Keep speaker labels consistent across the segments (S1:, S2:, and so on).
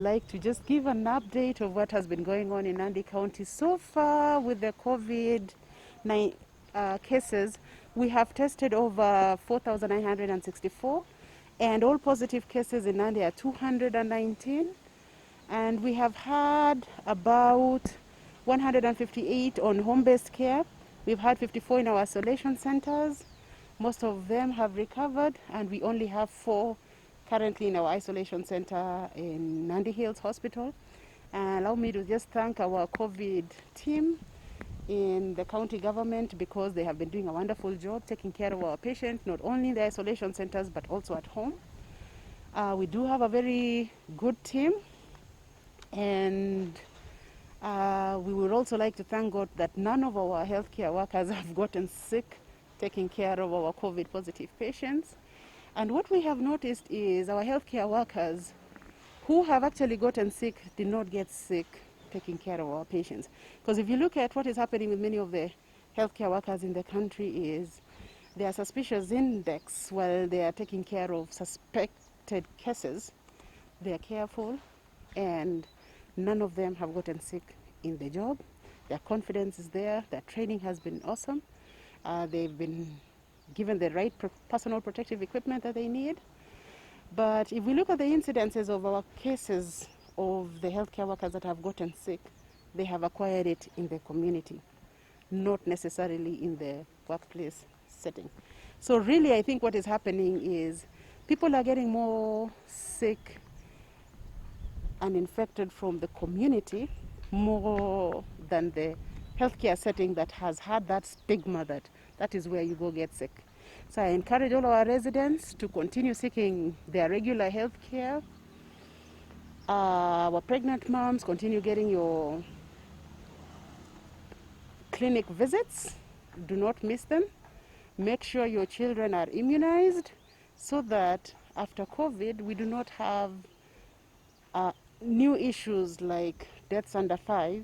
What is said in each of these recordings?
S1: Like to just give an update of what has been going on in Nandi County so far with the COVID-19 cases. We have tested over 4,964 and all positive cases in Nandi are 219, and we have had about 158 on home-based care. We've had 54 in our isolation centers. Most of them have recovered, and we only have 4 currently in our isolation center in Nandi Hills Hospital. Allow me to just thank our COVID team in the county government, because they have been doing a wonderful job taking care of our patients, not only in the isolation centers but also at home. We do have a very good team, and we would also like to thank God that none of our healthcare workers have gotten sick taking care of our COVID positive patients. And what we have noticed is our healthcare workers who have actually gotten sick did not get sick taking care of our patients. Because if you look at what is happening with many of the healthcare workers in the country is their suspicious index while they are taking care of suspected cases. They are careful, and none of them have gotten sick in the job. Their confidence is there. Their training has been awesome. They've been given the right personal protective equipment that they need. But if we look at the incidences of our cases of the healthcare workers that have gotten sick, they have acquired it in the community, not necessarily in the workplace setting. So really, I think what is happening is people are getting more sick and infected from the community more than the healthcare setting that has had that stigma that is where you go get sick. So I encourage all our residents to continue seeking their regular health care. Our pregnant moms, continue getting your clinic visits. Do not miss them. Make sure your children are immunized so that after COVID we do not have new issues like deaths under 5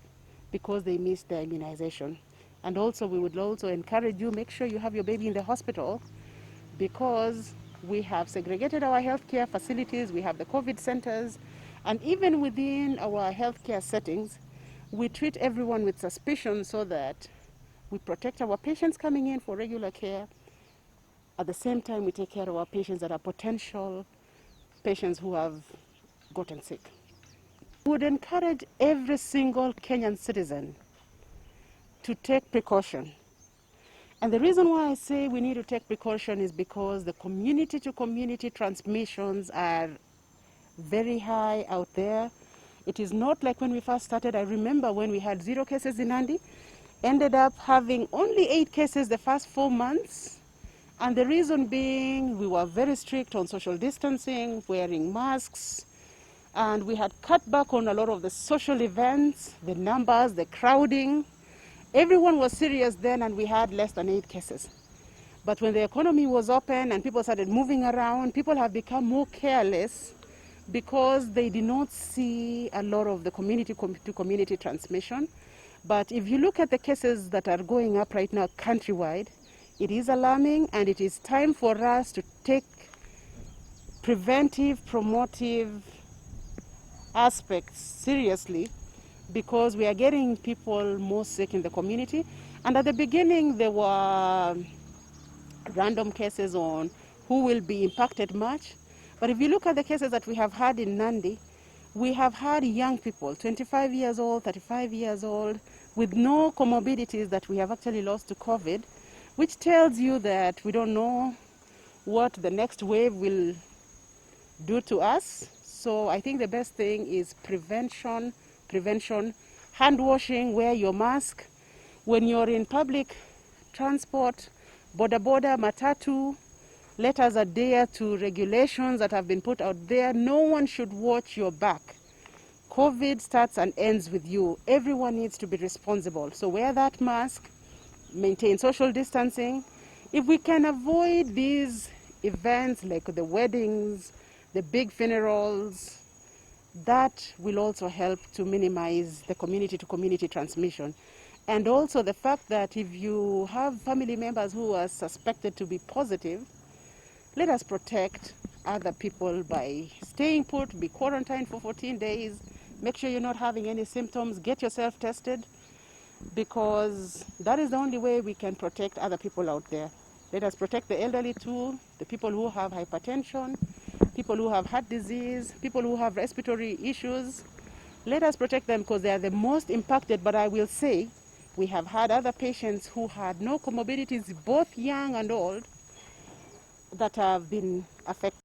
S1: because they missed their immunization. And also we would also encourage you, make sure you have your baby in the hospital, because we have segregated our healthcare facilities, we have the COVID centers, and even within our healthcare settings, we treat everyone with suspicion so that we protect our patients coming in for regular care. At the same time, we take care of our patients that are potential patients who have gotten sick. We would encourage every single Kenyan citizen to take precaution. And the reason why I say we need to take precaution is because the community-to-community transmissions are very high out there. It is not like when we first started. I remember when we had 0 cases in Nandi, ended up having only 8 cases the first 4 months. And the reason being, we were very strict on social distancing, wearing masks, and we had cut back on a lot of the social events, the numbers, the crowding. Everyone was serious then, and we had less than 8 cases. But when the economy was open and people started moving around, people have become more careless because they did not see a lot of the community-to-community transmission. But if you look at the cases that are going up right now countrywide, it is alarming, and it is time for us to take preventive, promotive aspects seriously, because we are getting people more sick in the community. And at the beginning, there were random cases on who will be impacted much. But if you look at the cases that we have had in Nandi, we have had young people, 25 years old, 35 years old, with no comorbidities that we have actually lost to COVID, which tells you that we don't know what the next wave will do to us. So I think the best thing is prevention, hand washing, wear your mask. When you're in public transport, boda, matatu, let us adhere to regulations that have been put out there. No one should watch your back. COVID starts and ends with you. Everyone needs to be responsible. So wear that mask, maintain social distancing. If we can avoid these events like the weddings, the big funerals, that will also help to minimize the community-to-community transmission. And also the fact that if you have family members who are suspected to be positive, let us protect other people by staying put, be quarantined for 14 days, make sure you're not having any symptoms, get yourself tested, because that is the only way we can protect other people out there. Let us protect the elderly too, the people who have hypertension, people who have heart disease, people who have respiratory issues. Let us protect them because they are the most impacted. But I will say, we have had other patients who had no comorbidities, both young and old, that have been affected.